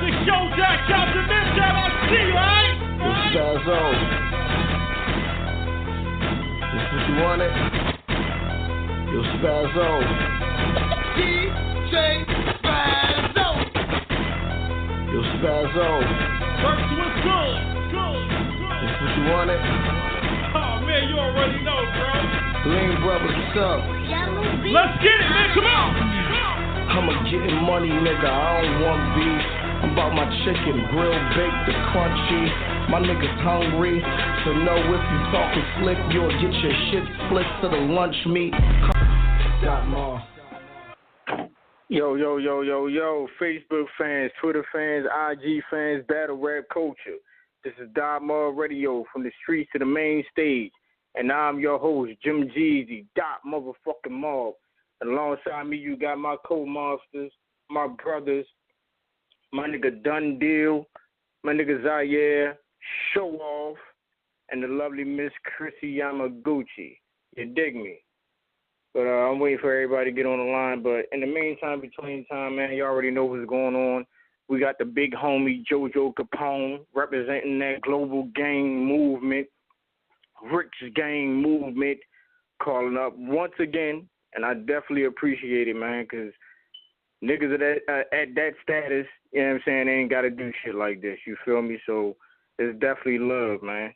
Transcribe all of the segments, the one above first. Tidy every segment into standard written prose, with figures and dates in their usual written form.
Big show, Jack, shout to them, shout out to you, alright? Yo, Spazzo. This what you wanted? Yo, Spazzo. DJ Spazzo. Yo, Spazzo. Works was good. This what you wanted? Oh, man, you already know, bro. Lean Brothers, what's up? Let's get it, man, come on. I'ma getting money, nigga, I don't want beef. I'm about my chicken, grilled, baked, the crunchy. My niggas hungry, so know if you talking slick, you'll get your shit split to the lunch meat. Got more. Yo, Facebook fans, Twitter fans, IG fans, battle rap culture. This is Dot Mob Radio from the streets to the main stage. And I'm your host, Jim Jeezy, Dot motherfucking Mob. And alongside me, you got my co-monsters, my brothers, my nigga Done Deal, my nigga Zaire, Show Off, and the lovely Miss Chrissy Yamaguchi. You dig me? But I'm waiting for everybody to get on the line. But in the meantime, between time, man, you already know what's going on. We got the big homie Jojo Capone representing that global gang movement, rich gang movement, calling up once again. And I definitely appreciate it, man, because niggas at that status, you know what I'm saying, they ain't got to do shit like this. You feel me? So it's definitely love, man.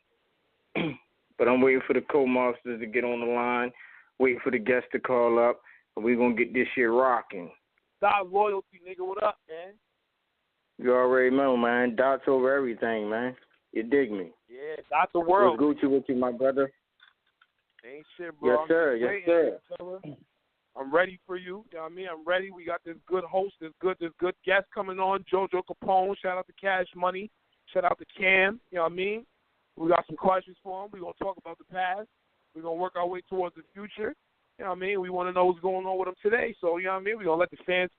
But I'm waiting for the co-masters to get on the line, waiting for the guests to call up, and we're going to get this shit rocking. Dot loyalty, nigga. What up, man? You already know, man. Dots over everything, man. You dig me? Yeah, Dot the world. What's Gucci with you, my brother? Ain't shit, bro. Yes, sir. Yes, sir. I'm ready for you. You know what I mean? I'm ready. We got this good host, this good guest coming on, Jojo Capone. Shout out to Cash Money. Shout out to Cam. You know what I mean? We got some questions for him. We're going to talk about the past. We're going to work our way towards the future. You know what I mean? We want to know what's going on with him today. So, you know what I mean? We're going to let the fans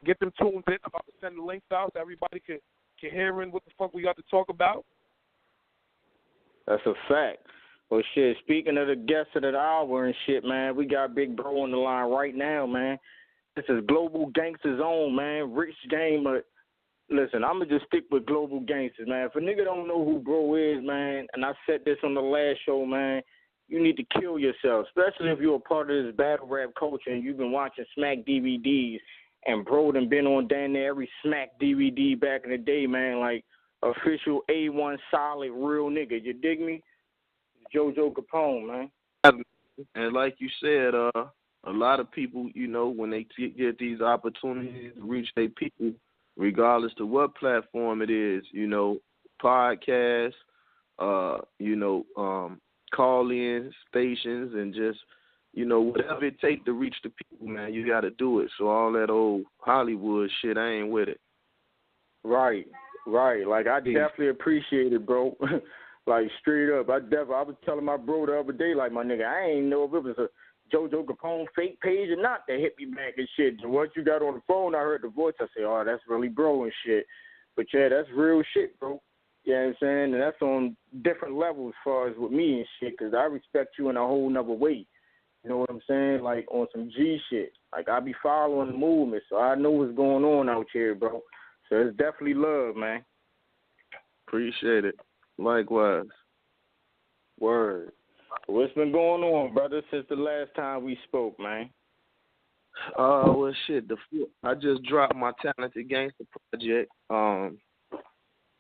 get them tuned in. I'm about to send the links out so everybody can hear in what the fuck we got to talk about. That's a fact. Well, shit, speaking of the guests of the hour and shit, man, we got Big Bro on the line right now, man. This is Global Gangsters on, man. Rich game, but listen, I'm going to just stick with Global Gangsters, man. If a nigga don't know who Bro is, man, and I said this on the last show, man, you need to kill yourself, especially if you're a part of this battle rap culture and you've been watching Smack DVDs, and Bro done been on down there every Smack DVD back in the day, man, like official A1 solid real nigga. You dig me? Jojo Capone, man. And like you said, a lot of people, you know, when they get these opportunities to reach their people, regardless to what platform it is, you know, podcasts, call-in stations, and just, you know, whatever it takes to reach the people, man, you got to do it. So all that old Hollywood shit, I ain't with it. Right. Like, I definitely appreciate it, bro. Like, straight up. I was telling my bro the other day, like, my nigga, I ain't know if it was a Jojo Capone fake page or not that hit me back and shit. And once you got on the phone, I heard the voice. I said, oh, that's really Bro and shit. But, yeah, that's real shit, bro. You know what I'm saying? And that's on different levels as far as with me and shit, because I respect you in a whole nother way. You know what I'm saying? Like, on some G shit. Like, I be following the movement, so I know what's going on out here, bro. So it's definitely love, man. Appreciate it. Likewise. Word. What's been going on, brother, since the last time we spoke, man? Well, shit, I just dropped my Talented Gangster project.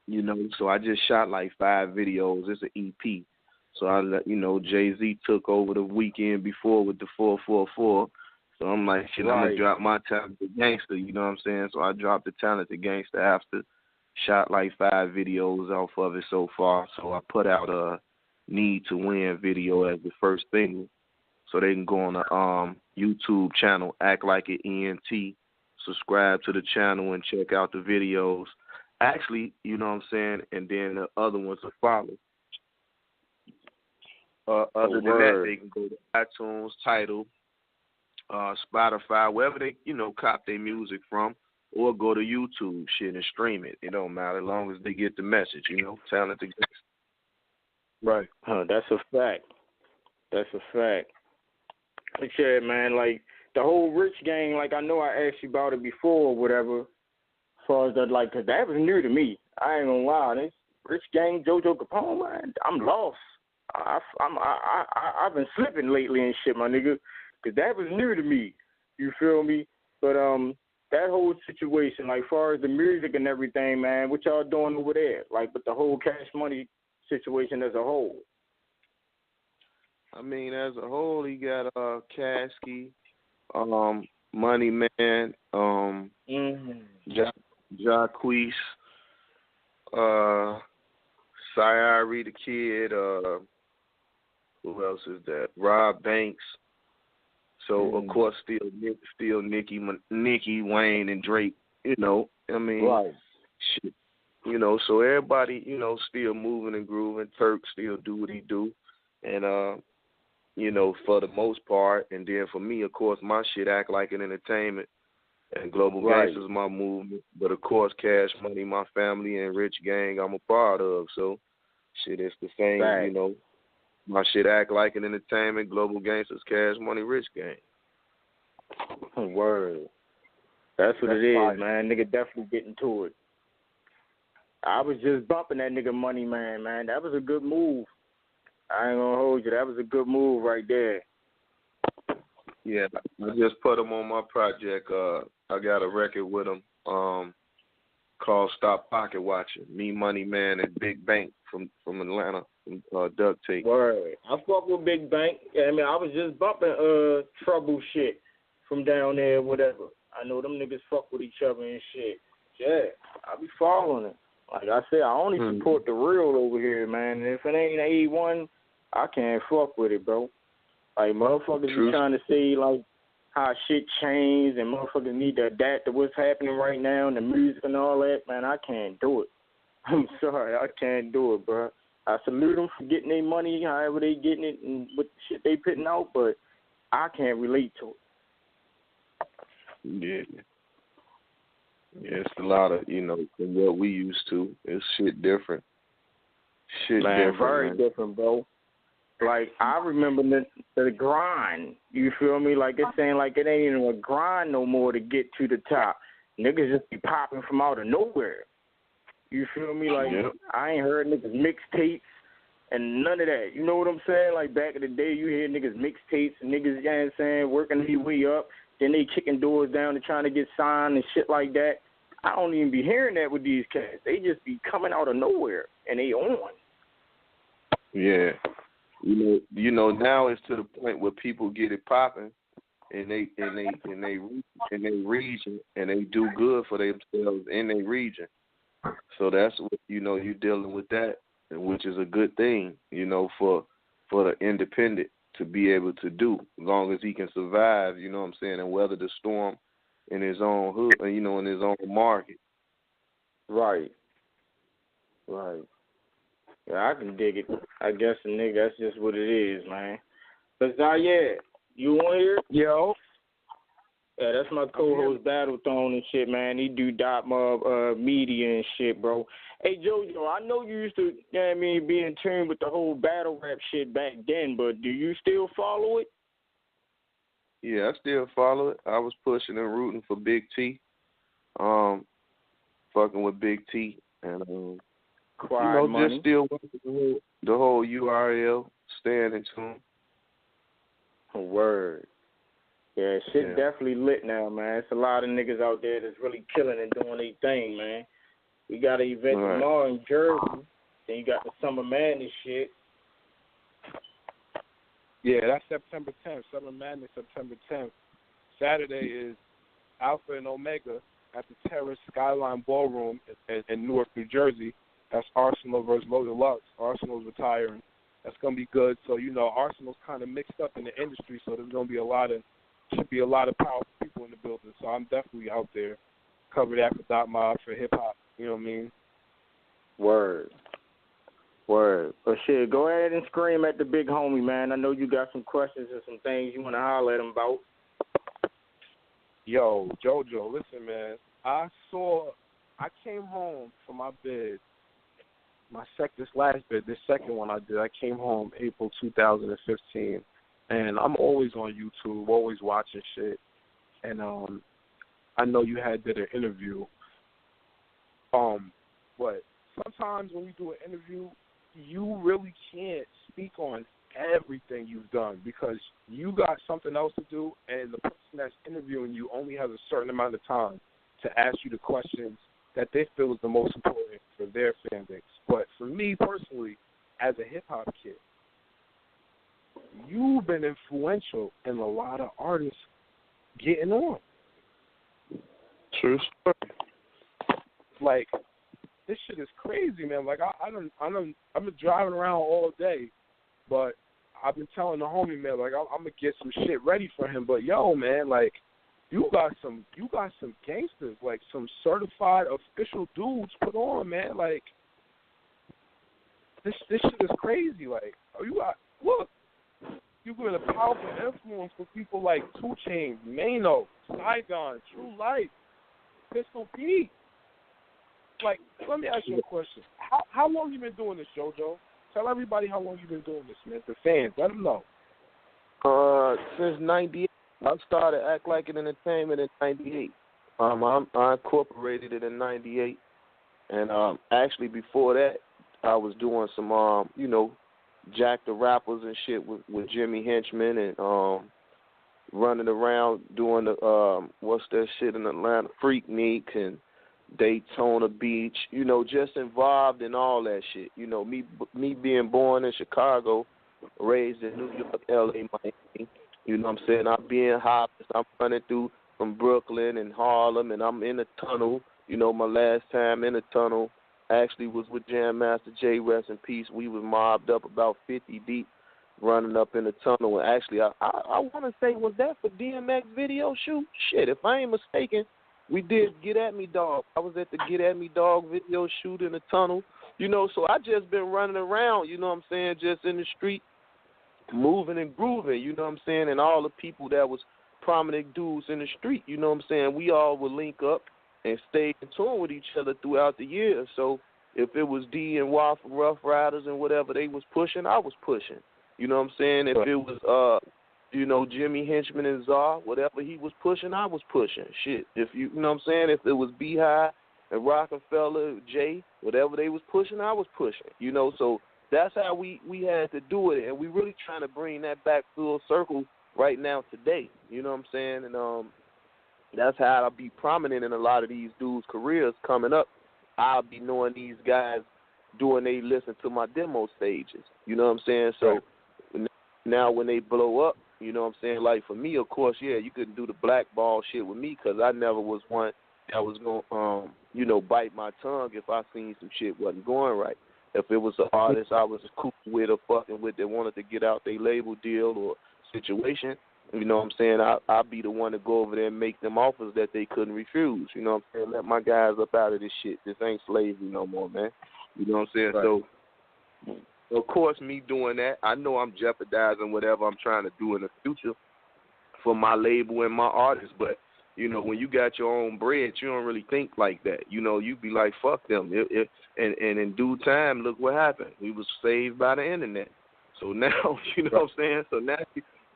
You know, so I just shot like 5 videos. It's an EP. So I let, you know, Jay-Z took over the weekend before with the 444. So I'm like, shit, I'm going to drop my Talented Gangster, you know what I'm saying? So I dropped the Talented Gangster after. Shot like 5 videos off of it so far. So I put out a Need to Win video as the first thing. So they can go on the YouTube channel, Act Like It ENT. Subscribe to the channel and check out the videos. Actually, you know what I'm saying? And then the other ones will follow. Other than that, they can go to iTunes, Tidal, Spotify, wherever they, you know, cop their music from. Or go to YouTube shit and stream it. It don't matter as long as they get the message, you know, Talented Gangster. Right. That's a fact. But yeah, man, like the whole Rich gang, like I know I asked you about it before or whatever. far as that, like, 'cause that was new to me. I ain't gonna lie. This Rich Gang, Jojo Capone, man, I'm lost. I've been slipping lately and shit, my nigga, 'cause that was new to me. You feel me? But that whole situation, like, far as the music and everything, man, what y'all doing over there? Like, with the whole Cash Money situation as a whole. I mean, as a whole, he got Kasky, Money Man, Jacquees, Syari the Kid, who else is that? Rob Banks. So of course, still Nicki, Wayne, and Drake. You know, I mean, right. Shit. You know, so everybody, you know, still moving and grooving. Turk still do what he do, and you know, for the most part. And then for me, of course, my shit Act Like an Entertainment, and Global Gangsters my movement. But of course, Cash Money, my family, and Rich Gang, I'm a part of. So shit, it's the same. Right. You know. My shit Act Like an Entertainment, Global Gangsters, Cash Money, Rich Gang. Word. That's what it is, man. Nigga definitely getting to it. I was just bumping that nigga Money Man, man. That was a good move. I ain't gonna hold you. That was a good move right there. Yeah, I just put him on my project. I got a record with him called Stop Pocket Watching. Me, Money Man, and Big Bank from Atlanta. Duct Tape. Word. I fuck with Big Bank. I mean, I was just bumping Trouble shit from down there, whatever. I know them niggas fuck with each other and shit. Yeah, I be following it. Like I said, I only support the real over here, man. And if it ain't A1, I can't fuck with it, bro. Like, motherfuckers be trying to say, like, how shit changed and motherfuckers need to adapt to what's happening right now and the music and all that. Man, I can't do it. I'm sorry, I can't do it, bro. I salute them for getting their money, however they getting it, and what the shit they putting out, but I can't relate to it. Yeah, it's a lot of, you know, from what we used to. It's shit different. Very different, bro. Like, I remember the grind. You feel me? Like, it's saying like it ain't even a grind no more to get to the top. Niggas just be popping from out of nowhere. You feel me? Like, I ain't heard niggas mixtapes and none of that. You know what I'm saying? Like, back in the day, you hear niggas mixtapes and niggas, you know what I'm saying, working their way up. Then they kicking doors down and trying to get signed and shit like that. I don't even be hearing that with these cats. They just be coming out of nowhere and they on. Yeah. You know, now it's to the point where people get it popping and they region and they do good for themselves in their region. So that's what, you know, you're dealing with that, which is a good thing, you know, for the independent to be able to do, as long as he can survive, you know what I'm saying, and weather the storm in his own hood, you know, in his own market. Right. Yeah, I can dig it. I guess, nigga, that's just what it is, man. But Zayed, you on here? Yo. Yeah, that's my co-host Battlethone and shit, man. He do dot mob media and shit, bro. Hey, Jojo, I know you used to, you know what I mean, be in tune with the whole battle rap shit back then, but do you still follow it? Yeah, I still follow it. I was pushing and rooting for Big T, fucking with Big T, and Quiet money. Just still working the whole URL, staying in tune. Word. Yeah, shit definitely lit now, man. It's a lot of niggas out there that's really killing and doing their thing, man. We got an event tomorrow in Jersey. Then you got the Summer Madness shit. Yeah, that's September 10th. Summer Madness, September 10th. Saturday is Alpha and Omega at the Terrace Skyline Ballroom in Newark, New Jersey. That's Arsenal versus Low Deluxe. Arsenal's retiring. That's going to be good. So, you know, Arsenal's kind of mixed up in the industry, so there's going to be a lot of powerful people in the building. So I'm definitely out there. Cover that for Dot Mob, for hip-hop. You know what I mean? Word. But shit, go ahead and scream at the big homie, man. I know you got some questions and some things you want to holler at him about. Yo, Jojo, listen, man. I came home from my bid. This last bid, this second one I did, I came home April 2015. And I'm always on YouTube, always watching shit. And I know you did an interview But sometimes when you do an interview, you really can't speak on everything you've done because you got something else to do, and the person that's interviewing you only has a certain amount of time to ask you the questions that they feel is the most important for their fan base. But for me personally, as a hip-hop kid, you've been influential in a lot of artists getting on. True story. Like, this shit is crazy, man. Like, I've been driving around all day, but I've been telling the homie, man, like, I'm gonna get some shit ready for him. But yo, man, like, you got some gangsters, like some certified official dudes put on, man. Like, this shit is crazy. Like, look, you've been a powerful influence for people like 2 Chainz, Mano, Saigon, True Life, Pistol Pete. Like, let me ask you a question. How long you been doing this, JoJo? Tell everybody how long you been doing this, man. The fans, let them know. Since '98. I started Act Like It Entertainment in '98. I incorporated it in '98, and actually before that, I was doing some, Jack the Rappers and shit with Jimmy Henchman and running around doing the what's that shit in Atlanta, Freaknik and Daytona Beach. Just involved in all that shit. Me being born in Chicago, raised in New York, L.A., Miami. You know what I'm saying? I'm being hopped. I'm running through from Brooklyn and Harlem, and I'm in the tunnel. My last time in the tunnel actually was with Jam Master Jay, rest in peace. We was mobbed up about 50 deep running up in the tunnel. And actually, I want to say, was that for DMX video shoot? Shit, if I ain't mistaken, we did Get At Me Dog. I was at the Get At Me Dog video shoot in the tunnel. So I just been running around, you know what I'm saying, just in the street, moving and grooving, you know what I'm saying, and all the people that was prominent dudes in the street, you know what I'm saying, we all would link up and stay in tune with each other throughout the year. So if it was D and Waffle Rough Riders and whatever they was pushing, I was pushing. You know what I'm saying? If it was Jimmy Henchman and Czar, whatever he was pushing, I was pushing. Shit. If you know what I'm saying, if it was Beehive and Rockefeller, Jay, whatever they was pushing, I was pushing. So that's how we had to do it, and we really trying to bring that back full circle right now today. You know what I'm saying? And that's how I'll be prominent in a lot of these dudes' careers coming up. I'll be knowing these guys doing they listen to my demo stages. You know what I'm saying? So now when they blow up, you know what I'm saying? Like for me, of course, yeah, you couldn't do the blackball shit with me because I never was one that was going to, bite my tongue if I seen some shit wasn't going right. If it was an artist I was cool with or fucking with that wanted to get out their label deal or situation, you know what I'm saying, I'll be the one to go over there and make them offers that they couldn't refuse. You know what I'm saying? Let my guys up out of this shit. This ain't slavery no more, man. You know what I'm saying? Right. So, of course, me doing that, I know I'm jeopardizing whatever I'm trying to do in the future for my label and my artists, but when you got your own bread, you don't really think like that. You be like, fuck them. And in due time, look what happened. We was saved by the internet. So now, you know what I'm saying? So now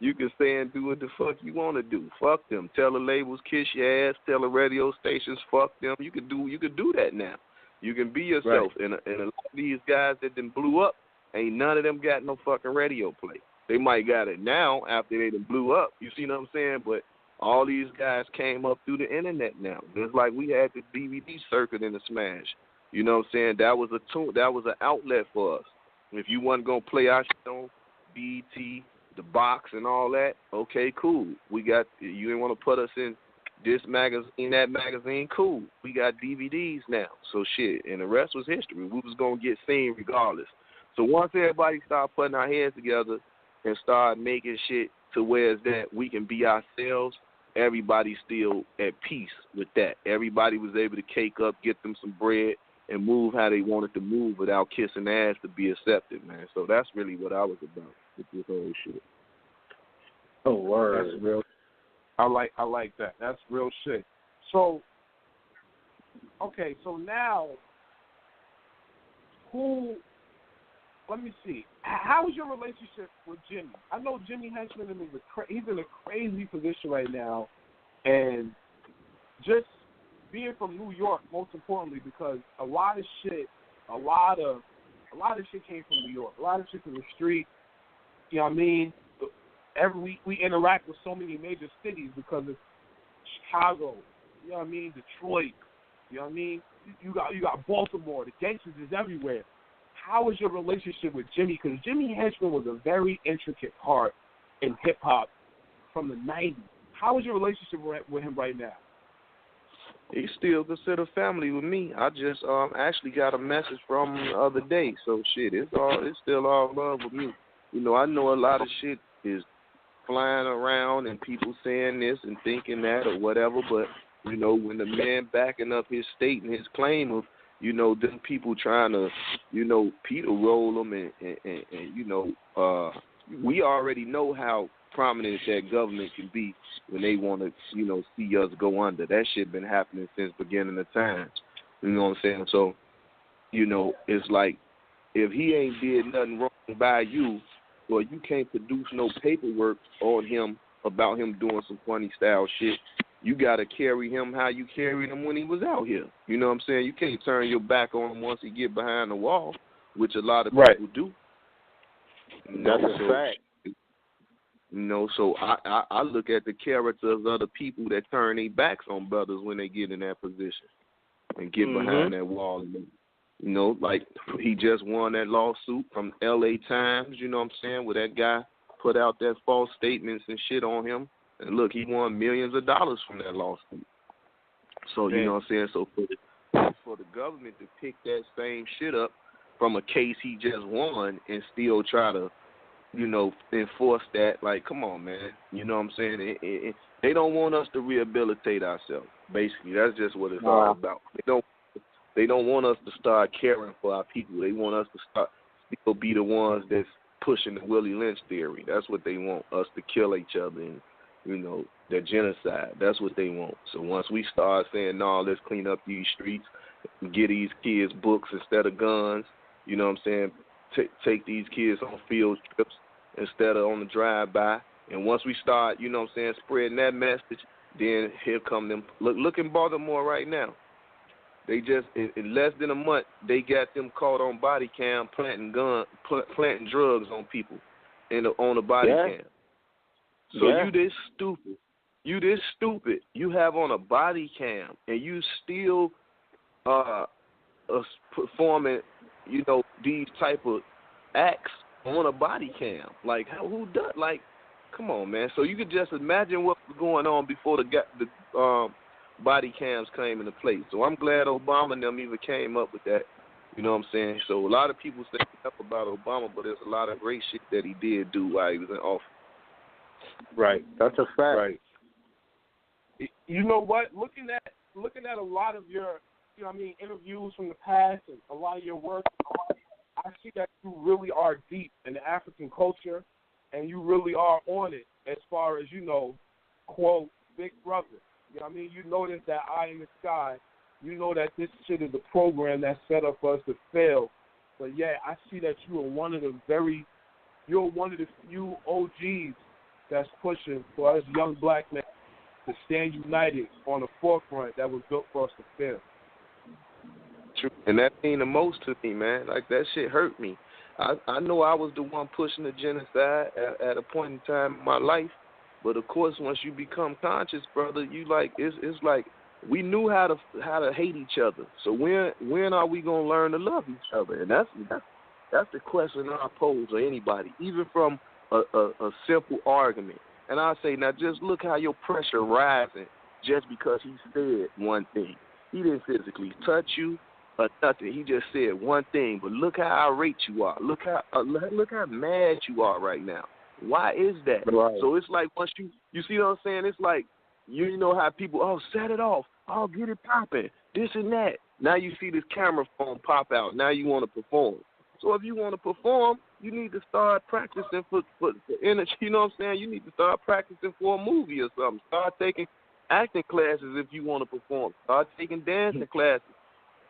you can say and do what the fuck you want to do. Fuck them. Tell the labels, kiss your ass. Tell the radio stations, fuck them. You can do that now. You can be yourself. Right. And a lot of these guys that done blew up, ain't none of them got no fucking radio play. They might got it now after they done blew up. You see what I'm saying? But all these guys came up through the internet now. It's like we had the DVD circuit in the Smash. You know what I'm saying? That was an outlet for us. If you wasn't gonna play our shit on BET, the box and all that, okay, cool. You didn't want to put us in this magazine, that magazine, cool. We got DVDs now. So shit. And the rest was history. We was gonna get seen regardless. So once everybody started putting our heads together and started making shit to where it's that we can be ourselves, everybody's still at peace with that. Everybody was able to cake up, get them some bread, and move how they wanted to move without kissing ass to be accepted, man. So that's really what I was about with this whole shit. Oh, word. That's real. I like that. That's real shit. So, okay, so now, let me see. How is your relationship with Jimmy? I know Jimmy Henchman he's in a crazy position right now, and just being from New York, most importantly, because a lot of shit came from New York. A lot of shit from the street. You know what I mean? Every week we interact with so many major cities because of Chicago. You know what I mean? Detroit. You know what I mean? You got Baltimore. The gangsters is everywhere. How is your relationship with Jimmy? Because Jimmy Henchman was a very intricate part in hip hop from the '90s. How is your relationship with him right now? He's still considered family with me. I just actually got a message from him the other day. So shit, it's still all love with me. You know, I know a lot of shit is flying around and people saying this and thinking that or whatever, but you know, when the man backing up his state and his claim of, you know, them people trying to, you know, Peter roll them and you know, we already know how prominent that government can be when they want to, you know, see us go under. That shit been happening since beginning of time. You know what I'm saying? So, you know, it's like if he ain't did nothing wrong by you, or you can't produce no paperwork on him about him doing some funny style shit, you got to carry him how you carried him when he was out here. You know what I'm saying? You can't turn your back on him once he get behind the wall, which a lot of people do. That's a fact. You know, so I look at the character of other people that turn their backs on brothers when they get in that position and get behind that wall. You know, like he just won that lawsuit from L.A. Times, you know what I'm saying, where that guy put out that false statements and shit on him. And look, he won millions of dollars from that lawsuit. So, you know what I'm saying? So for the government to pick that same shit up from a case he just won and still try to, you know, enforce that, like, come on, man. You know what I'm saying? They don't want us to rehabilitate ourselves. Basically, that's just what it's all about. They don't want us to start caring for our people. They want us to still be the ones that's pushing the Willie Lynch theory. That's what they want, us to kill each other and, you know, that genocide. That's what they want. So once we start saying, no, let's clean up these streets, get these kids books instead of guns, you know what I'm saying, take these kids on field trips instead of on the drive-by. And once we start, you know what I'm saying, spreading that message, then here come them. Look in Baltimore right now. They just, in less than a month, they got them caught on body cam planting drugs on people on the body cam. So you this stupid. You have on a body cam and you still performing, you know, these type of acts on a body cam. Like, who does? Like, come on, man. So you could just imagine what was going on before the body cams came into place. So I'm glad Obama and them even came up with that. You know what I'm saying? So a lot of people say stuff about Obama, but there's a lot of great shit that he did do while he was in office. Right. That's a fact. Right. You know what? Looking at a lot of your, you know what I mean, interviews from the past and a lot of your work, I see that you really are deep in the African culture and you really are on it as far as, you know, quote, Big Brother. You know what I mean? You notice that eye in the sky. You know that this shit is a program that's set up for us to fail. But yeah, I see that you're one of the few OGs that's pushing for us young black men to stand united on the forefront that was built for us to fail. True. And that mean the most to me, man. Like, that shit hurt me. I know I was the one pushing the genocide at a point in time in my life. But of course, once you become conscious, brother, you like it's like we knew how to hate each other. So when are we gonna learn to love each other? And that's the question I pose to anybody, even from a simple argument. And I say, now just look how your pressure rising just because he said one thing. He didn't physically touch you or nothing. He just said one thing. But look how irate you are. Look how mad you are right now. Why is that? Right. So it's like once you see what I'm saying? It's like you know how people, set it off. Get it popping. This and that. Now you see this camera phone pop out. Now you want to perform. So if you want to perform, you need to start practicing for energy. You know what I'm saying? You need to start practicing for a movie or something. Start taking acting classes if you want to perform. Start taking dancing classes.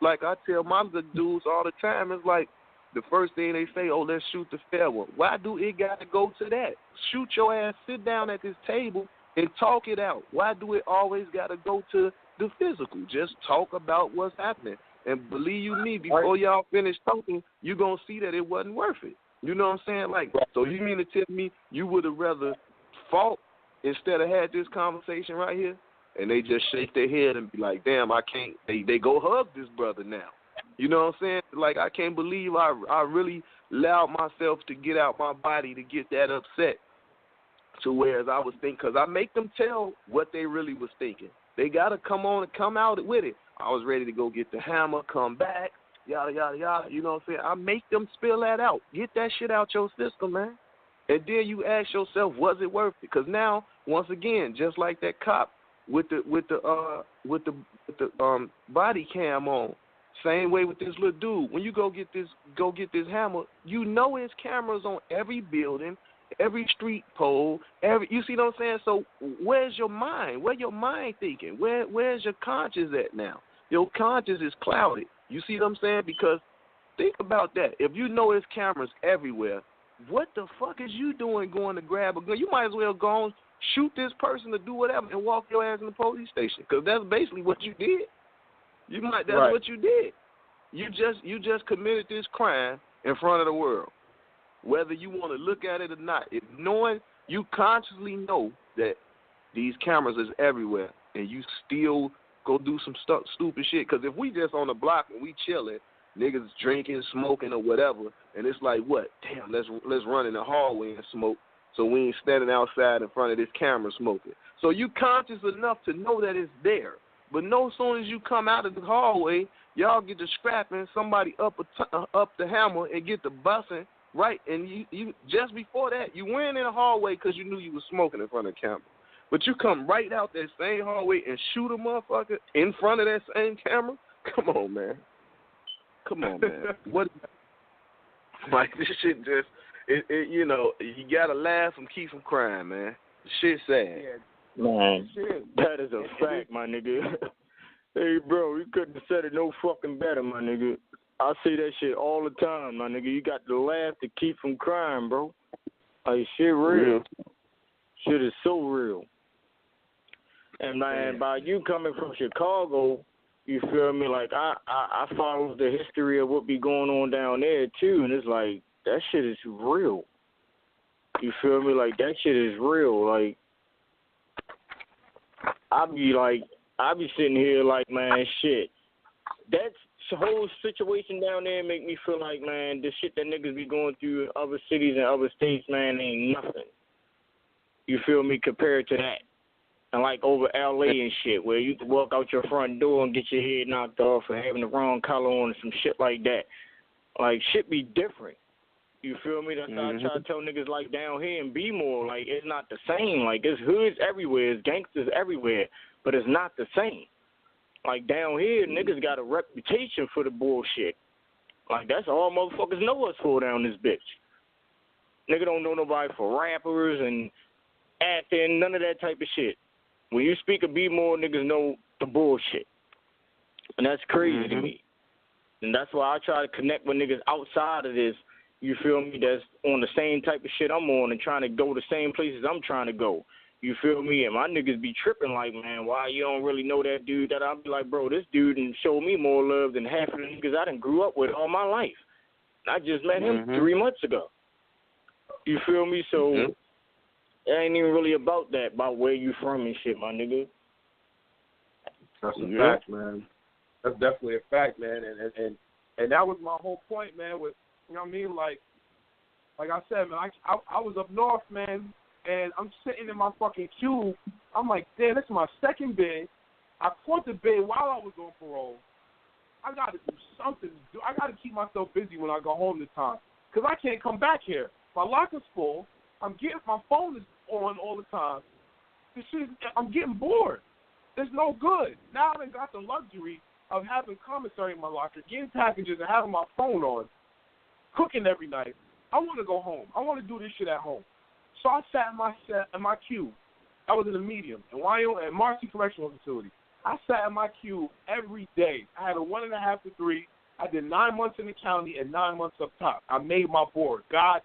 Like I tell my good dudes all the time, it's like the first thing they say, let's shoot the fair one. Why do it got to go to that? Shoot your ass, sit down at this table and talk it out. Why do it always got to go to the physical. Just talk about what's happening. And believe you me, before y'all finish talking, you're going to see that it wasn't worth it. You know what I'm saying? Like, so you mean to tell me you would have rather fought instead of had this conversation right here? And they just shake their head and be like, damn, I can't. They go hug this brother now. You know what I'm saying? Like, I can't believe I really allowed myself to get out my body to get that upset. To whereas I was thinking, because I make them tell what they really was thinking. They got to come on and come out with it. I was ready to go get the hammer, come back, yada, yada, yada. You know what I'm saying? I make them spill that out. Get that shit out your system, man. And then you ask yourself, was it worth it? Because now, once again, just like that cop with the body cam on, same way with this little dude. When you go get this hammer, you know there's cameras on every building, every street pole, you see what I'm saying? So where's your mind? Where your mind thinking? Where's your conscience at now? Your conscience is clouded. You see what I'm saying? Because think about that. If you know there's cameras everywhere, what the fuck is you doing going to grab a gun? You might as well go and shoot this person or do whatever and walk your ass in the police station, because that's basically what you did. That's what you did. You just committed this crime in front of the world. Whether you want to look at it or not, you consciously know that these cameras is everywhere, and you still go do some stupid shit. Because if we just on the block and we chilling, niggas drinking, smoking, or whatever, and it's like, what? Damn, let's run in the hallway and smoke, so we ain't standing outside in front of this camera smoking. So you conscious enough to know that it's there. But no soon as you come out of the hallway, y'all get to scrapping, somebody up the hammer and get the busing. Right, and you just before that, you went in the hallway because you knew you was smoking in front of the camera. But you come right out that same hallway and shoot a motherfucker in front of that same camera? Come on, man. What? Like, this shit just, you know, you got to laugh and keep from crying, man. Shit's sad. Man, that is a fact, my nigga. Hey, bro, you couldn't have said it no fucking better, my nigga. I see that shit all the time, my nigga. You got to laugh to keep from crying, bro. Like, shit real. Shit is so real. And, man, by you coming from Chicago, you feel me? Like, I follow the history of what be going on down there, too. And it's like, that shit is real. You feel me? Like, that shit is real. Like, I be sitting here like, man, shit. That's the whole situation down there make me feel like, man, the shit that niggas be going through in other cities and other states, man, ain't nothing. You feel me? Compared to that. And like over LA and shit, where you can walk out your front door and get your head knocked off for having the wrong color on and some shit like that. Like, shit be different. You feel me? That's how I try to tell niggas, like, down here in B-more, like, it's not the same. Like, it's hoods everywhere, it's gangsters everywhere, but it's not the same. Like, down here, niggas got a reputation for the bullshit. Like, that's all motherfuckers know us for down this bitch. Nigga don't know nobody for rappers and acting, none of that type of shit. When you speak of B-more, niggas know the bullshit. And that's crazy to me. And that's why I try to connect with niggas outside of this, you feel me, that's on the same type of shit I'm on and trying to go the same places I'm trying to go. You feel me? And my niggas be tripping like, man, why you don't really know that dude? That I'll be like, bro, this dude done showed me more love than half of the niggas I done grew up with all my life. I just met him 3 months ago. You feel me? So it ain't even really about that, about where you from and shit, my nigga. That's a fact, man. That's definitely a fact, man. And that was my whole point, man, with, you know what I mean? Like I said, man, I was up north, man, and I'm sitting in my fucking cube. I'm like, damn, this is my second bid. I caught the bid while I was on parole. I got to do something. I got to keep myself busy when I go home this time, because I can't come back here. My locker's full. My phone is on all the time. This shit, I'm getting bored. It's no good. Now I done got the luxury of having commissary in my locker, getting packages, and having my phone on, cooking every night. I want to go home. I want to do this shit at home. So I sat in my cube. I was in a medium in Wyoming at Marcy Correctional Facility. I sat in my cube every day. I had a 1.5 to 3. I did 9 months in the county and 9 months up top. I made my board. God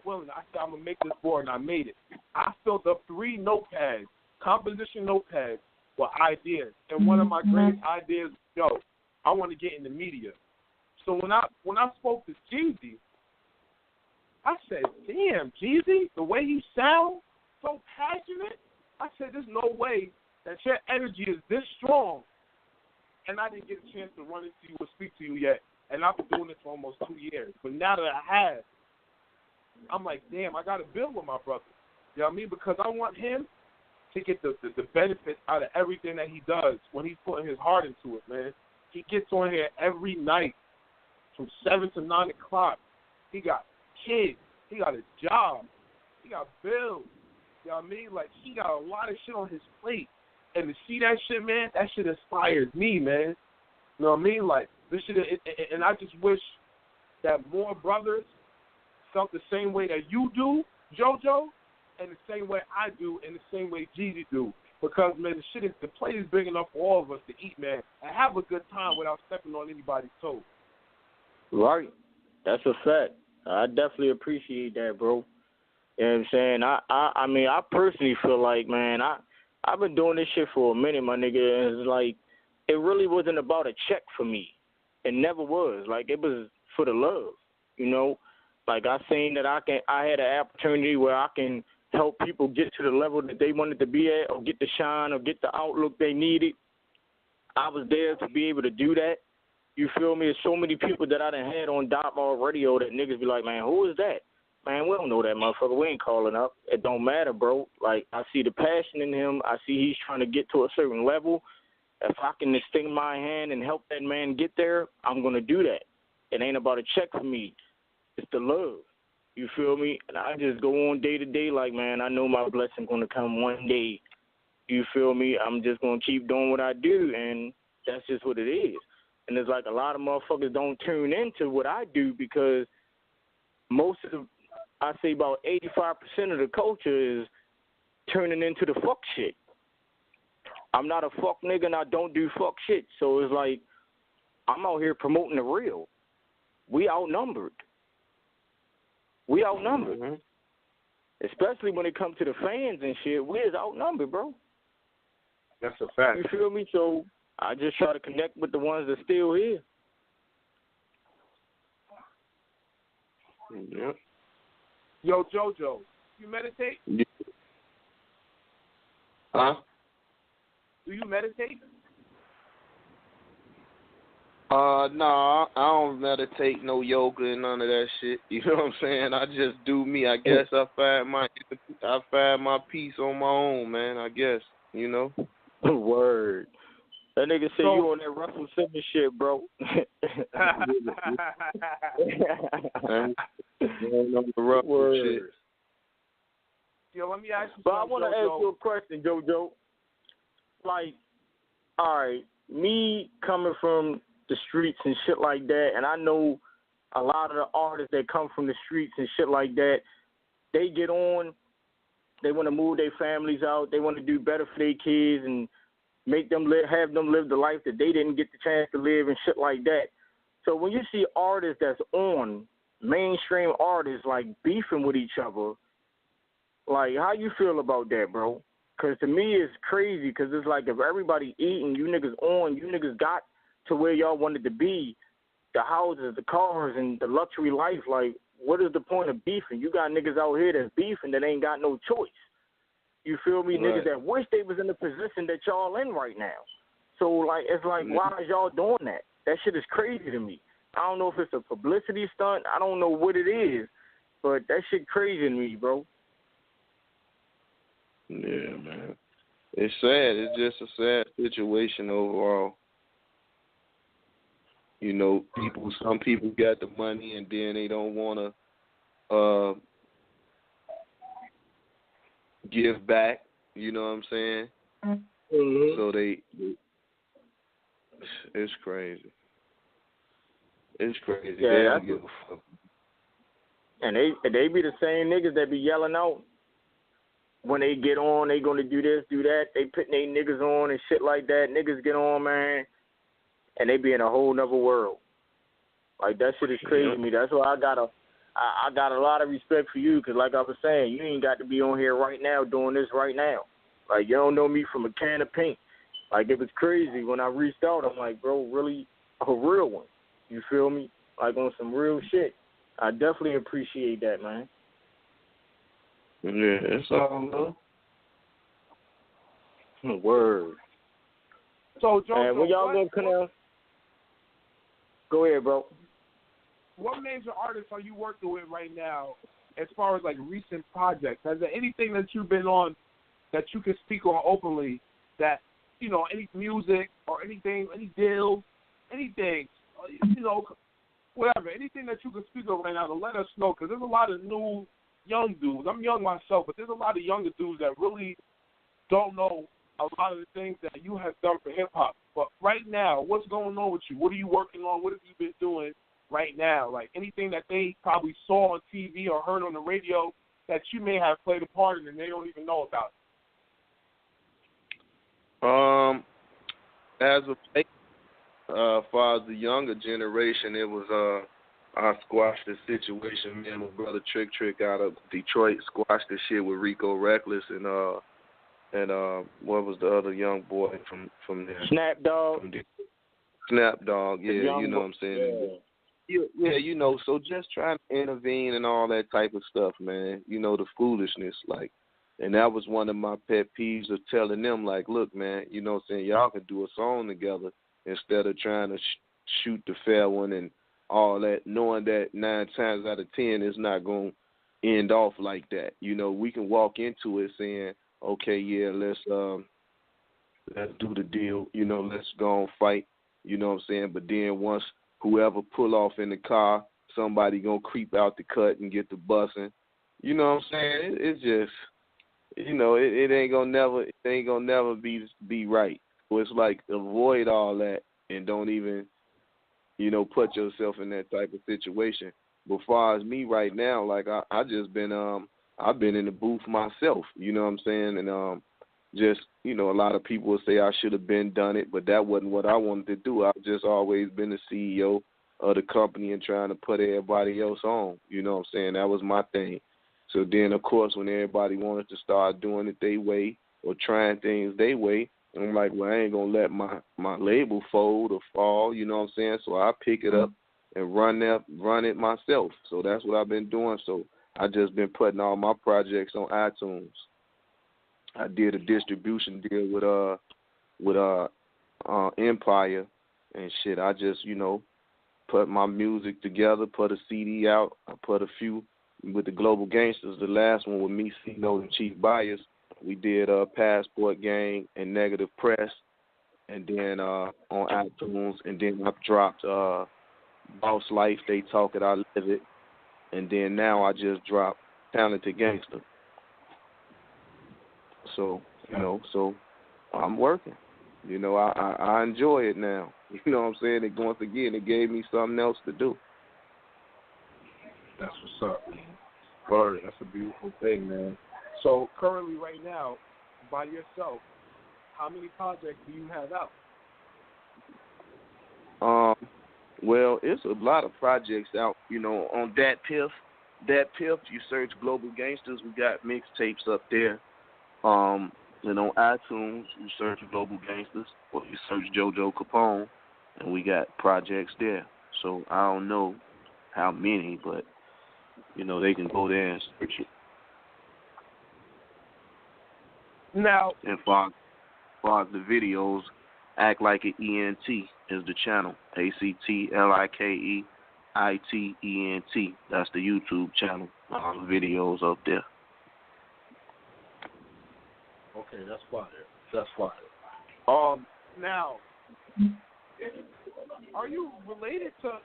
willing, I said I'm going to make this board, and I made it. I filled up 3 notepads, composition notepads, were ideas. And one of my greatest ideas, I want to get in the media. So when I spoke to Jeezy, I said, damn, Jeezy, the way he sounds, so passionate, I said, there's no way that your energy is this strong. And I didn't get a chance to run into you or speak to you yet. And I've been doing this for almost 2 years. But now that I have, I'm like, damn, I got to build with my brother. You know what I mean? Because I want him to get the benefits out of everything that he does when he's putting his heart into it, man. He gets on here every night from 7 to 9 o'clock. He got kids. He got a job. He got bills. You know what I mean? Like, he got a lot of shit on his plate. And to see that shit, man, that shit inspires me, man. You know what I mean? Like, this shit, and I just wish that more brothers felt the same way that you do, JoJo, and the same way I do, and the same way Jeezy do. Because, man, the plate is big enough for all of us to eat, man, and have a good time without stepping on anybody's toes. Right. That's a fact. I definitely appreciate that, bro. You know what I'm saying? I mean, I personally feel like, man, I've been doing this shit for a minute, my nigga, and it's like, it really wasn't about a check for me. It never was. Like, it was for the love, you know? Like, I seen that I had an opportunity where I can help people get to the level that they wanted to be at, or get the shine, or get the outlook they needed. I was there to be able to do that. You feel me? There's so many people that I done had on Dotmore Radio that niggas be like, man, who is that? Man, we don't know that motherfucker. We ain't calling up. It don't matter, bro. Like, I see the passion in him. I see he's trying to get to a certain level. If I can extend my hand and help that man get there, I'm going to do that. It ain't about a check for me. It's the love. You feel me? And I just go on day to day like, man, I know my blessing going to come one day. You feel me? I'm just going to keep doing what I do, and that's just what it is. And it's like a lot of motherfuckers don't tune into what I do because I say about 85% of the culture is turning into the fuck shit. I'm not a fuck nigga and I don't do fuck shit. So it's like I'm out here promoting the real. We outnumbered. Mm-hmm. Especially when it comes to the fans and shit. We is outnumbered, bro. That's a fact. You feel me? So I just try to connect with the ones that still here. Yeah. Yo, JoJo, you meditate? Yeah. Huh? Do you meditate? No, I don't meditate, no yoga and none of that shit. You know what I'm saying? I just do me. I guess I find my peace on my own, man. I guess, you know. Word. That nigga say you on that Russell Simmons shit, bro. Word. Shit. Yo, let me ask you. But I want to ask you a question, JoJo. Like, all right, me coming from the streets and shit like that, and I know a lot of the artists that come from the streets and shit like that, they get on, they want to move their families out, they want to do better for their kids and make them have them live the life that they didn't get the chance to live and shit like that. So when you see artists that's on, mainstream artists, like, beefing with each other, like, how you feel about that, bro? Because to me, it's crazy because it's like if everybody eating, you niggas on, you niggas got to where y'all wanted to be, the houses, the cars, and the luxury life. Like, what is the point of beefing? You got niggas out here that's beefing that ain't got no choice. You feel me? Right. Niggas that wish they was in the position that y'all in right now. So, like, it's like, why is y'all doing that? That shit is crazy to me. I don't know if it's a publicity stunt. I don't know what it is, but that shit crazy to me, bro. Yeah, man. It's sad. It's just a sad situation overall. You know, some people got the money and then they don't want to give back. You know what I'm saying? Mm-hmm. So it's crazy. It's crazy. Yeah, they don't give a fuck. And they be the same niggas that be yelling out when they get on, they gonna do this, do that. They putting their niggas on and shit like that. Niggas get on, man, and they be in a whole nother world. Like, that shit is crazy to me. That's why I got a lot of respect for you, because like I was saying, you ain't got to be on here right now doing this right now. Like, you don't know me from a can of paint. Like, it was crazy when I reached out. I'm like, bro, really a real one. You feel me? Like, on some real shit. I definitely appreciate that, man. Yeah, it's all love. Word. So, Jojo, And when y'all gonna come out? Go ahead, bro. What major artists are you working with right now as far as, like, recent projects? Has there anything that you've been on that you can speak on openly that, you know, any music or anything, any deals, anything, you know, whatever, anything that you can speak of right now to let us know, because there's a lot of new young dudes. I'm young myself, but there's a lot of younger dudes that really don't know a lot of the things that you have done for hip-hop. But right now, what's going on with you? What are you working on? What have you been doing right now? Like, anything that they probably saw on TV or heard on the radio that you may have played a part in and they don't even know about? As of late, far as the younger generation, it was I squashed the situation. Me and my brother Trick out of Detroit squashed the shit with Rico Reckless and what was the other young boy from there? Snap Dog. Snap Dog, yeah, you know what I'm saying. Yeah. Yeah, you know, so just trying to intervene and all that type of stuff, man. You know, the foolishness, like, and that was one of my pet peeves of telling them, like, look, man, you know what I'm saying, y'all can do a song together instead of trying to shoot the fair one and all that, knowing that 9 times out of 10 it's not going to end off like that. You know, we can walk into it saying, okay, yeah, let's do the deal, you know, let's go and fight, you know what I'm saying, but then once whoever pull off in the car, somebody gonna creep out the cut and get the bussing. You know what I'm saying? It's just, you know, it ain't gonna never be right. So it's like avoid all that and don't even, you know, put yourself in that type of situation. But far as me right now, like I just been I've been in the booth myself. You know what I'm saying? And just, you know, a lot of people will say I should have been done it, but that wasn't what I wanted to do. I've just always been the CEO of the company and trying to put everybody else on. You know what I'm saying? That was my thing. So then, of course, when everybody wanted to start doing it their way or trying things their way, I'm like, well, I ain't going to let my label fold or fall, you know what I'm saying? So I pick it up and run it myself. So that's what I've been doing. So I just been putting all my projects on iTunes. I did a distribution deal with Empire and shit. I just, you know, put my music together, put a CD out. I put a few with the Global Gangsters. The last one with me, C-Note, and Chief Bias. We did Passport Gang and Negative Press, and then on iTunes, and then I dropped Boss Life, They Talk It, I Live It, and then now I just dropped Talented Gangster. So, you know, so I'm working. You know, I enjoy it now. You know what I'm saying? And once again, it gave me something else to do. That's what's up, man. Word, that's a beautiful thing, man. So currently, right now, by yourself, how many projects do you have out? Well, it's a lot of projects out. You know, on Dat Piff, you search Global Gangsters, we got mixtapes up there. And on iTunes, you search Global Gangsters, or you search Jojo Capone, and we got projects there. So I don't know how many, but, you know, they can go there and search it. Now, and far as the videos, Act Like an ENT is the channel. ACTLIKEITENT. That's the YouTube channel. All the videos up there. okay, that's fire. That's fire. Now, are you related to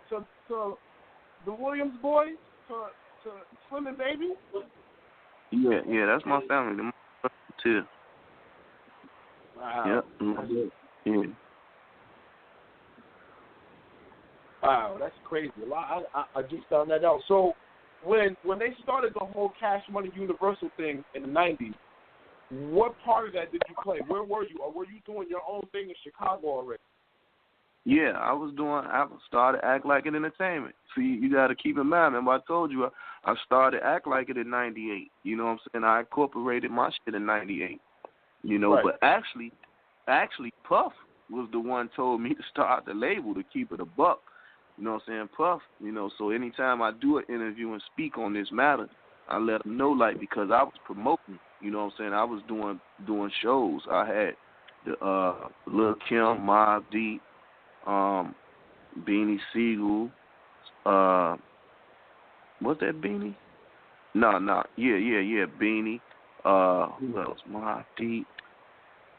the Williams boys, to Slim and Baby? Yeah, that's my family. Them too. Wow. Yep. Yeah. Wow, that's crazy. I just found that out. So when they started the whole Cash Money Universal thing in the 90s, what part of that did you play? Where were you? Or were you doing your own thing in Chicago already? Yeah, I started Act Like It Entertainment. See, you got to keep in mind, remember I told you I started Act Like It in 98. You know what I'm saying? I incorporated my shit in 98. You know, right. But actually, actually, Puff was the one told me to start the label to keep it a buck. You know what I'm saying? Puff, so anytime I do an interview and speak on this matter, I let them know, like, because I was promoting, you know what I'm saying? I was doing shows. I had the Lil' Kim, Mobb Deep, Beanie Siegel, what's that Beanie? No, yeah, Beanie. Who else? Mobb Deep.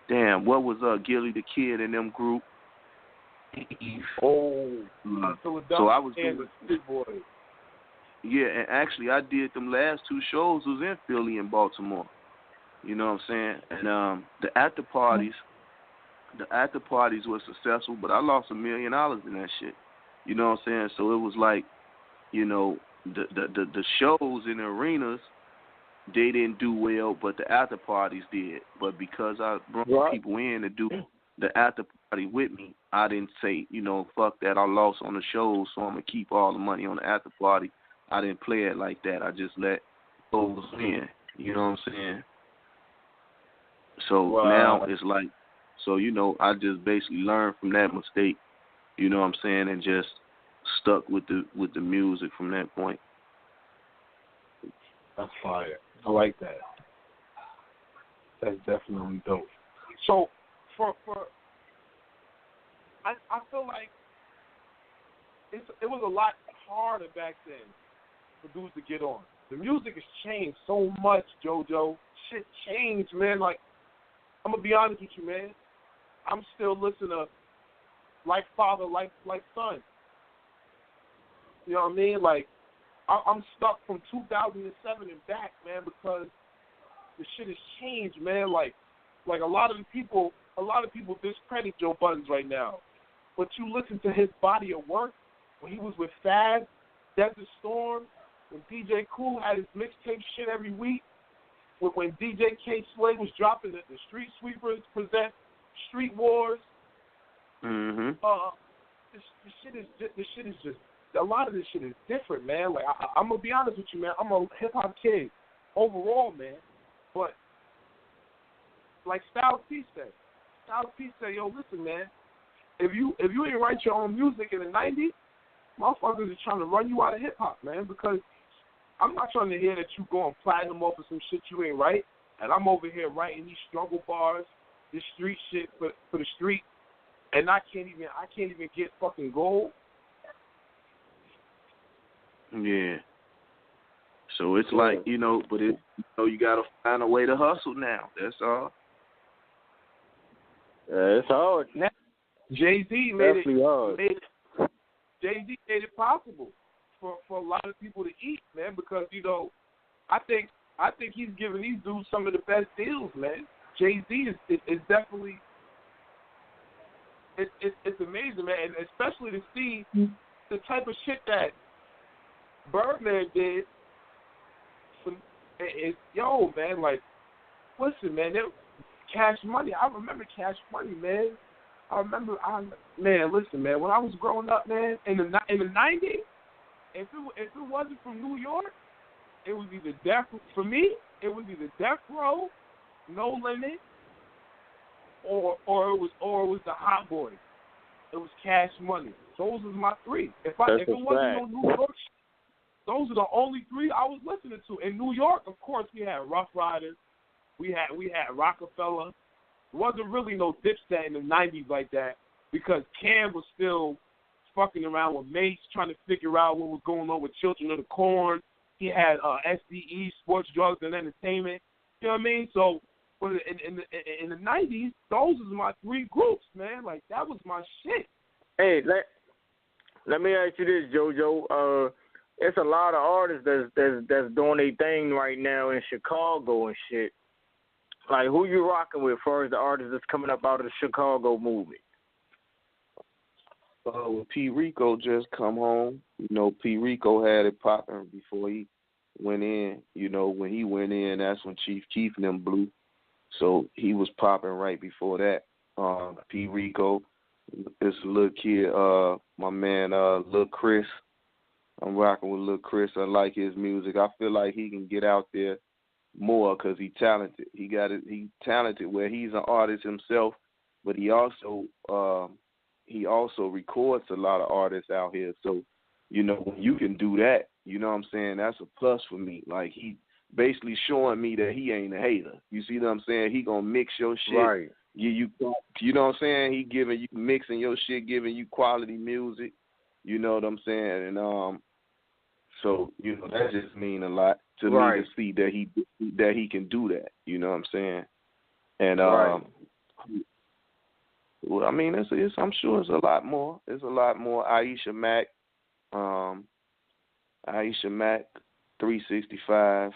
Damn, what was Gilly the Kid in them group? So I was doing Big Boy. Yeah, and actually I did them last two shows was in Philly and Baltimore. You know what I'm saying? And the after parties were successful, but I lost $1 million in that shit. You know what I'm saying? So it was like, the shows in the arenas, they didn't do well, but the after parties did. But because I brought people in to do the after party with me, I didn't say, fuck that, I lost on the shows, so I'm going to keep all the money on the after party. I didn't play it like that. I just let those in. You know what I'm saying? So now it's like, I just basically learned from that mistake, you know what I'm saying, and just stuck with the music from that point. That's fire. I like that. That's definitely dope. So I feel like it was a lot harder back then for dudes to get on. The music has changed so much, JoJo. Shit changed, man. Like, I'm gonna be honest with you, man. I'm still listening to like father, like son. You know what I mean? Like, I'm stuck from 2007 and back, man, because the shit has changed, man. Like a lot of people discredit Joe Buttons right now. But you listen to his body of work when he was with Fab, Desert Storm, when DJ Kool had his mixtape shit every week, when DJ K Slade was dropping the Street Sweepers present Street Wars. Mm-hmm. This shit is just, a lot of this shit is different, man. Like, I'm gonna be honest with you, man. I'm a hip hop kid overall, man. But like Styles P said, yo, listen, man. If you ain't write your own music in the '90s, motherfuckers are trying to run you out of hip hop, man. Because I'm not trying to hear that you going platinum off of some shit you ain't write, and I'm over here writing these struggle bars, this street shit for the street, and I can't even get fucking gold. Yeah. So it's like, but you gotta find a way to hustle now. That's all. It's hard. Now, Jay-Z made it possible for a lot of people to eat, man, because, I think he's giving these dudes some of the best deals, man. Jay-Z is definitely, it's amazing, man, and especially to see the type of shit that Birdman did. Yo, man, like, listen, man, Cash Money. I remember Cash Money, man. Listen, man, when I was growing up, man, in the 90s, if it wasn't from New York, it was either Death Row, No Limit, or it was the Hot Boys. It was Cash Money. Those was my three. If it wasn't no New York, those are the only three I was listening to. In New York, of course, we had Rough Riders. We had Rockefeller. There wasn't really no Dipset in the 90s like that because Cam was still fucking around with Mace, trying to figure out what was going on with Children of the Corn. He had SDE, Sports, Drugs, and Entertainment. You know what I mean? So in the 90s, those was my three groups, man. Like, that was my shit. Hey, let me ask you this, JoJo. It's a lot of artists that's doing their thing right now in Chicago and shit. Like, who you rocking with as far as the artists that's coming up out of the Chicago movement? P. Rico just come home. P. Rico had it popping before he went in. When he went in, that's when Chief Keef and them blew. So he was popping right before that. P. Rico, this little kid, my man, Lil Chris. I'm rocking with Lil Chris. I like his music. I feel like he can get out there more because he's talented. He talented where he's an artist himself, but he also records a lot of artists out here. So, you know, when you can do that, you know what I'm saying, that's a plus for me. Like, he basically showing me that he ain't a hater. You see what I'm saying? He gonna mix your shit. Right. You know what I'm saying? He giving you, mixing your shit, giving you quality music. You know what I'm saying? And so, you know, that just mean a lot to me to see that he can do that. You know what I'm saying? And well, I mean, it's I'm sure it's a lot more. There's a lot more. Aisha Mack, 365.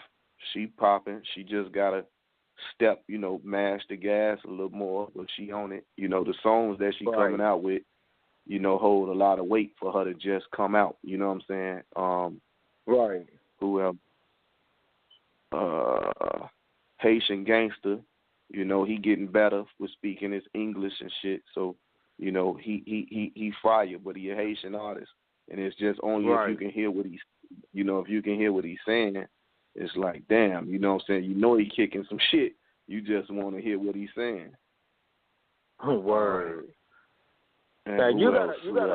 She popping. She just gotta step, you know, mash the gas a little more, but she on it. You know, the songs that she coming out with, you know, hold a lot of weight for her to just come out. You know what I'm saying? Who else? Haitian Gangster. You know, he getting better with speaking his English and shit. So, you know, he fire, but he a Haitian artist, and it's just only if you can hear what he's, you know, if you can hear what he's saying, it's like, damn, you know what I'm saying? You know he kicking some shit. You just want to hear what he's saying. Word. Now, you got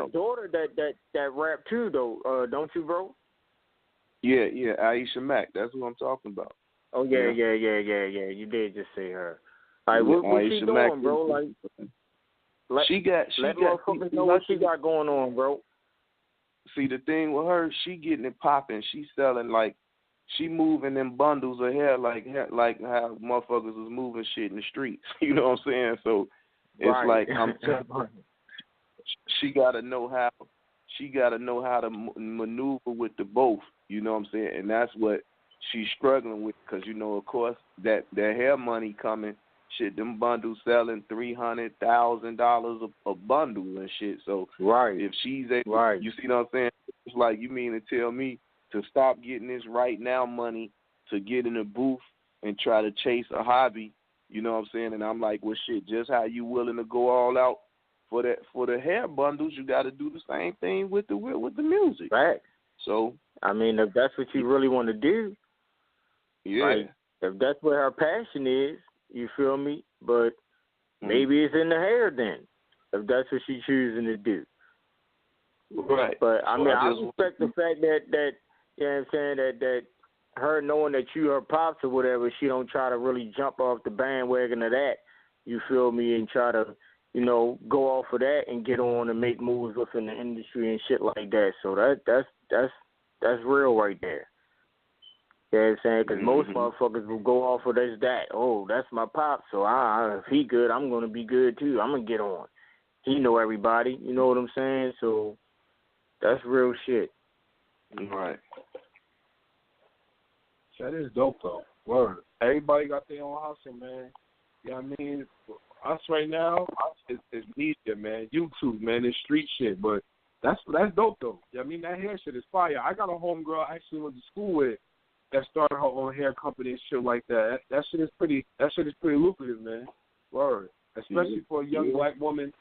a daughter that rap too, though, don't you, bro? Yeah, Aisha Mack. That's what I'm talking about. Oh yeah. You did just say her. Like, what she doing, Mack, bro? Like, let motherfuckers know what she got going on, bro. See, the thing with her, she getting it popping. She selling, like, she moving them bundles of hair like how motherfuckers was moving shit in the streets. You know what I'm saying? So it's like, I'm telling her, she gotta know how to maneuver with the both. You know what I'm saying? And that's what she's struggling with, because, you know, of course, that hair money coming, shit, them bundles selling $300,000 a bundle and shit. So if she's able, you see what I'm saying? It's like, you mean to tell me to stop getting this right now money to get in a booth and try to chase a hobby? You know what I'm saying? And I'm like, well, shit, just how you willing to go all out for the hair bundles, you got to do the same thing with the music. Right. So, I mean, if that's what you really want to do, like, if that's where her passion is, you feel me? But maybe it's in the hair then, if that's what she's choosing to do. Right. But I mean, I respect the fact that you know what I'm saying, that her knowing that you her pops or whatever, she don't try to really jump off the bandwagon of that. You feel me? And try to, you know, go off of that and get on and make moves within the industry and shit like that. So that's real right there. You know what I'm saying? Because most motherfuckers will go off of that. Oh, that's my pop, so if he good, I'm going to be good too. I'm going to get on. He know everybody. You know what I'm saying? So that's real shit. Right. That is dope, though. Word. Everybody got their own hustle, man. You know what I mean? Us right now, it's media, man. YouTube, man. It's street shit. But that's dope, though. You know what I mean? That hair shit is fire. I got a homegirl I actually went to school with that started her own hair company and shit like that. That shit is pretty lucrative, man. Word. Especially for a young black woman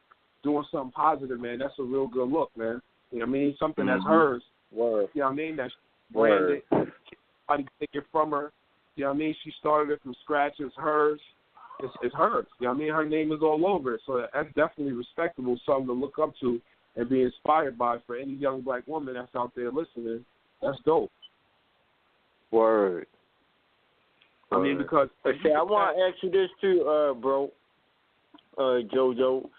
doing something positive, man. That's a real good look, man. You know what I mean? Something that's hers. Word. You know what I mean? That's branded. Somebody take it from her. You know what I mean? She started it from scratch. It's hers. It's hers. You know what I mean? Her name is all over it. So that's definitely respectable, something to look up to and be inspired by for any young black woman that's out there listening. That's dope. Word. I mean, because I want to ask you this too, bro, Jojo.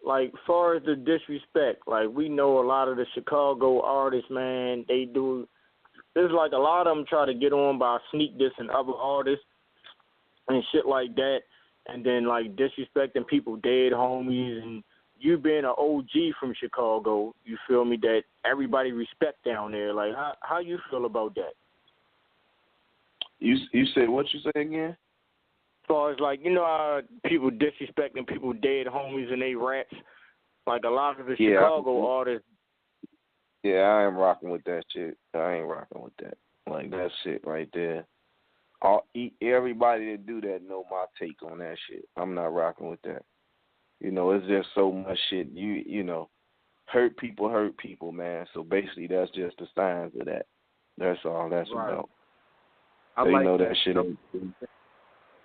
Like, far as the disrespect, like, we know a lot of the Chicago artists, man, they do. There's like a lot of them try to get on by sneak dissing other artists and shit like that, and then like disrespecting people, dead homies, and you being an OG from Chicago, you feel me? That everybody respect down there. Like, how you feel about that? You said what you say again? As far as, like, you know how people disrespecting people, dead homies, and they raps, like a lot of the Chicago artists. Yeah, I ain't rocking with that shit. I ain't rocking with that. Like, that shit right there. Everybody that do that know my take on that shit. I'm not rocking with that. You know, it's just so much shit. You know, hurt people, man. So basically, that's just the signs of that. That's all that's about. They know that shit.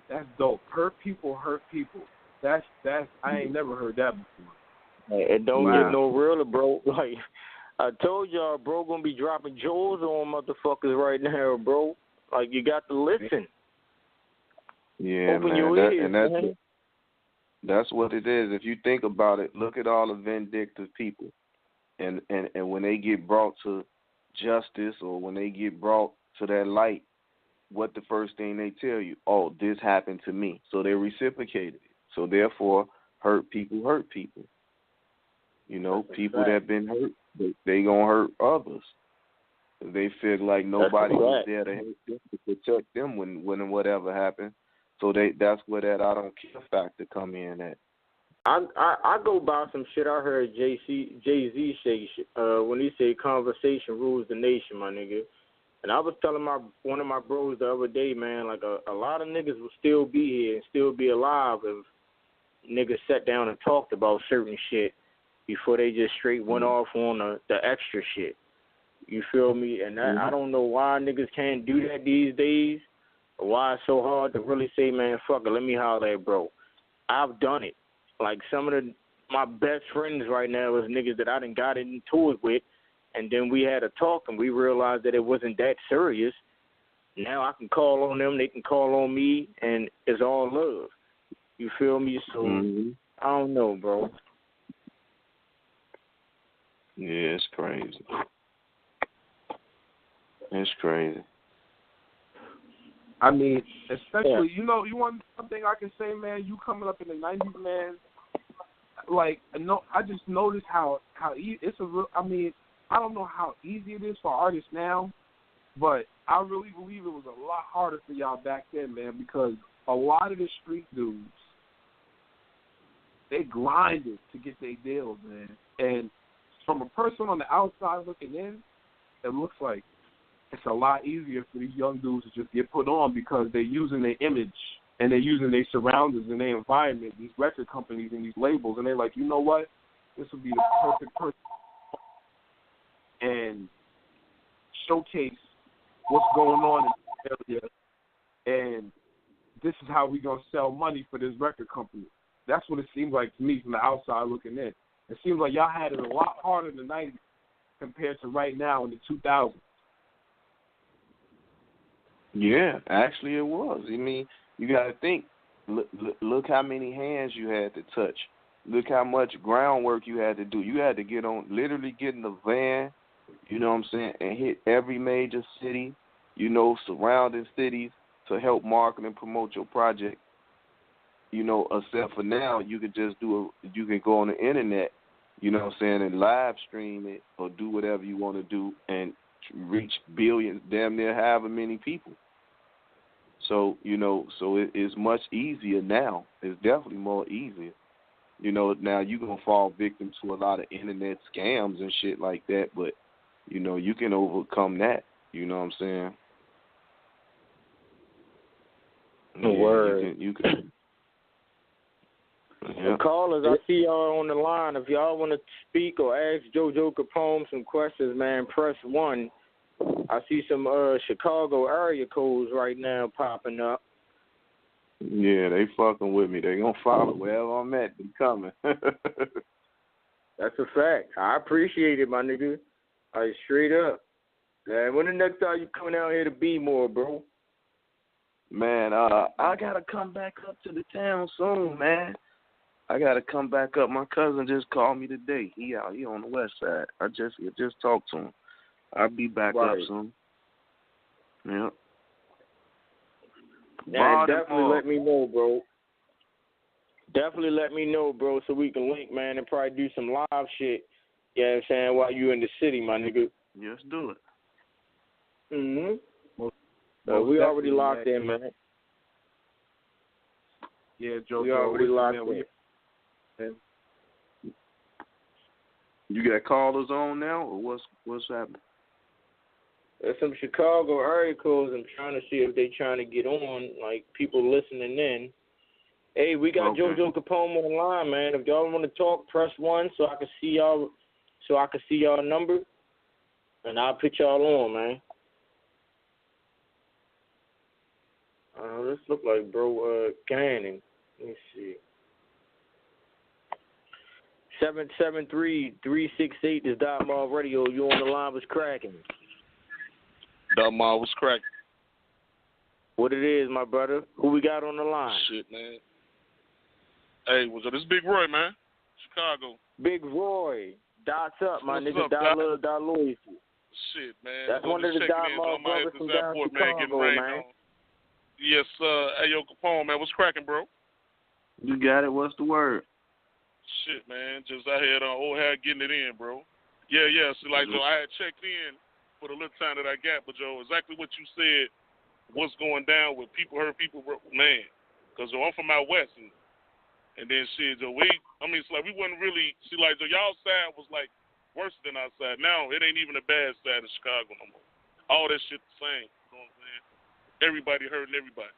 That's dope. Hurt people. That's I ain't never heard that before. It don't Wow. get no realer, bro. Like I told y'all, bro, gonna be dropping jewels on motherfuckers right now, bro. Like you got to listen. Yeah, Open man. your ears, man. That's what it is. If you think about it, look at all the vindictive people, and when they get brought to justice or when they get brought to that light, what the first thing they tell you? Oh, this happened to me. So they reciprocated it. So therefore, hurt people hurt people. You know, people that been hurt, they gonna hurt others. They feel like nobody was there to help them, to protect them when whatever happened. So that's where that I don't care factor come in at. I go by some shit I heard Jay-Z say when he said conversation rules the nation, my nigga. And I was telling one of my bros the other day, man, like a lot of niggas will still be here and still be alive if niggas sat down and talked about certain shit before they just straight went off on the extra shit. You feel me? And I don't know why niggas can't do that these days, or why it's so hard to really say, man, fuck it, let me holler at bro. I've done it. Like some of my best friends right now is niggas that I done got into it with, and then we had a talk and we realized that it wasn't that serious. Now I can call on them, they can call on me, and it's all love. You feel me? So I don't know, bro. Yeah, it's crazy. It's crazy. I mean, especially, you know, you want something I can say, man, you coming up in the 90s, man, like, I just noticed how it's a real, I mean, I don't know how easy it is for artists now, but I really believe it was a lot harder for y'all back then, man, because a lot of the street dudes, they grinded to get their deals, man. And from a person on the outside looking in, it looks like it's a lot easier for these young dudes to just get put on because they're using their image and they're using their surroundings and their environment, these record companies and these labels, and they're like, you know what? This would be the perfect person and showcase what's going on in the area, and this is how we're going to sell money for this record company. That's what it seems like to me from the outside looking in. It seems like y'all had it a lot harder in the 90s compared to right now in the 2000s. Yeah, actually it was. I mean, you got to think, look how many hands you had to touch. Look how much groundwork you had to do. You had to literally get in the van, you know what I'm saying, and hit every major city, you know, surrounding cities to help market and promote your project. You know, except for now, you can just you can go on the internet, you know what I'm saying, and live stream it or do whatever you want to do and reach billions, damn near however many people. So, you know, it is much easier now. It's definitely more easier. You know, now you're going to fall victim to a lot of internet scams and shit like that, but, you know, you can overcome that. You know what I'm saying? Yeah, word. You can. Yeah. Callers, I see y'all on the line. If y'all want to speak or ask Jojo Capone some questions, man, press 1. I see some Chicago area codes right now popping up. Yeah, they fucking with me. They gonna follow wherever I'm at. They coming. That's a fact. I appreciate it, my nigga. Like, straight up. Man, when the next time you coming out here to be more, bro? Man, I gotta come back up to the town soon, man. I gotta come back up. My cousin just called me today. He on the west side. I just talked to him. I'll be back up soon. Yep. Yeah, definitely let me know, bro. Definitely let me know, bro, so we can link, man, and probably do some live shit, you know what I'm saying, while you in the city, my nigga. Let's do it. Mm-hmm. We already locked in, man. Yeah, Jojo. We already locked in. You got callers on now, or what's happening? There's some Chicago area codes. I'm trying to see if they trying to get on, like people listening in. Hey, we got Jojo Capone on the line, man. If y'all want to talk, press 1 so I can see y'all number, and I'll put y'all on, man. This look like bro Cannon. Let me see. 773-368 is Diamond Radio. You on the line was cracking. Diamond was cracking. What it is, my brother? Who we got on the line? Shit, man. Hey, what's up? This is Big Roy, man. Chicago. Big Roy. Dots up, my What's nigga. up, Dot Doc? love, dot loyalty. Shit, man. That's one of the Diamond brothers from down Chicago, man. Yes, hey, yo, Capone, man. What's cracking, bro? You got it. What's the word? Shit, man. Just out here on old hair getting it in, bro. Yeah. See, like, Joe, I had checked in for the little time that I got, but, Joe, exactly what you said, what's going down with people, hurt people, man. Because, Joe, I'm from out west, and then, shit, Joe, it's like we wasn't really, see, like, Joe, y'all side was, like, worse than our side. Now, it ain't even a bad side of Chicago no more. All that shit the same. You know what I'm saying? Everybody hurting everybody.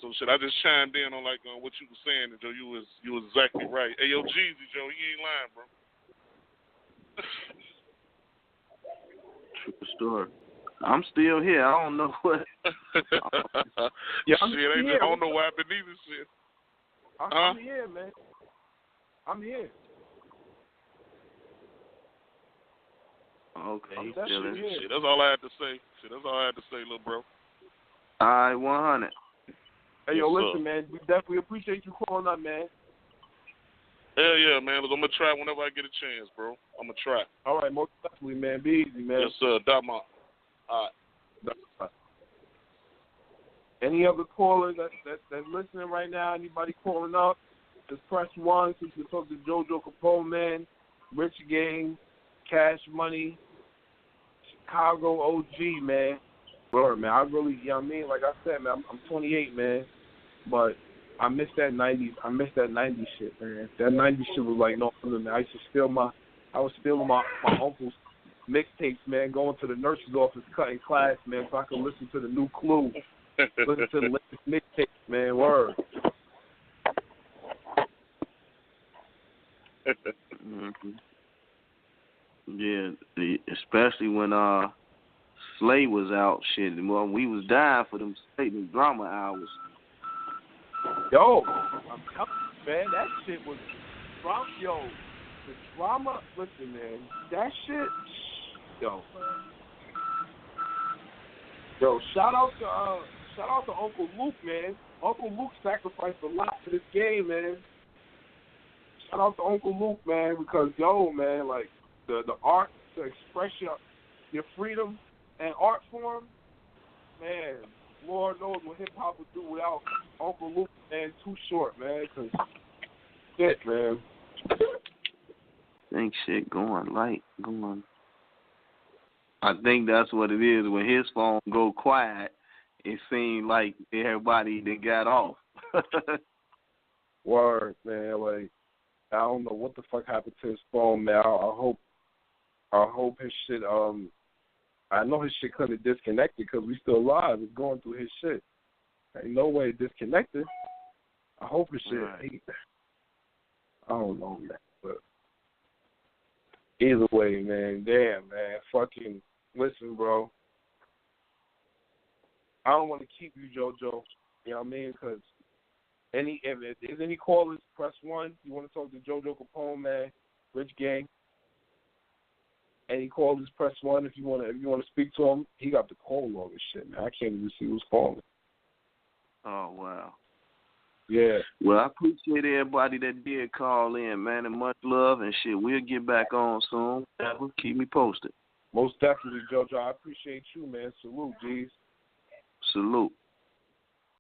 So shit, I just chimed in on like what you were saying, and Joe, you was exactly right. Hey, yo, Jeezy, Joe, he ain't lying, bro. True story. I'm still here. I don't know what. Yeah, shit, I don't know why I've been either. Shit. I'm here, man. I'm here. Okay, I'm still definitely here. Shit, that's all I had to say. Little bro. All right, 100. Hey, yo, Yes, listen, man. We definitely appreciate you calling up, man. Hell yeah, man. Look, I'm gonna try whenever I get a chance, bro. I'm gonna try. All right, most definitely, man. Be easy, man. Yes, sir. Dama. All right. Any other callers that's listening right now? Anybody calling up? Just press 1 so you can talk to Jojo Capone, man. Rich Gang, Cash Money, Chicago OG, man. Word, man. I really, you know what I mean? Like I said, man, I'm 28, man. But I miss that 90s. I miss that 90s shit, man. That 90s shit was like no fun, man. I was stealing my uncle's mixtapes, man, going to the nurse's office, cutting class, man, so I could listen to the new Clue. Listen to the latest mixtapes, man. Word. Mm-hmm. Yeah, especially when Slay was out, shit. Well, we was dying for them Satan drama hours. Yo, I'm telling you, man, that shit was drama. Yo, the drama. Listen, man, that shit. Yo, shout out to Uncle Luke, man. Uncle Luke sacrificed a lot for this game, man. Shout out to Uncle Luke, man, because yo, man, like the art to express your freedom and art form, man. Lord knows what hip hop would do without Uncle Luke, man. Too short, man. Cause shit, man. Think shit going. I think that's what it is. When his phone go quiet, it seemed like everybody that got off. Word, man. Like I don't know what the fuck happened to his phone, man. I hope his shit. I know his shit couldn't have disconnected because we still alive. It's going through his shit. Ain't no way it disconnected. I hope his shit. Right. I don't know, man. But either way, man. Damn, man. Fucking listen, bro. I don't want to keep you, JoJo. You know what I mean? Because if there's any callers, press 1. You want to talk to JoJo Capone, man. Rich Gang. Any callers, press 1 if you want to speak to him. He got the call log and shit, man. I can't even see who's calling. Oh, wow. Yeah. Well, I appreciate everybody that did call in, man, and much love and shit. We'll get back on soon. Keep me posted. Most definitely, JoJo. I appreciate you, man. Salute, G's. Salute.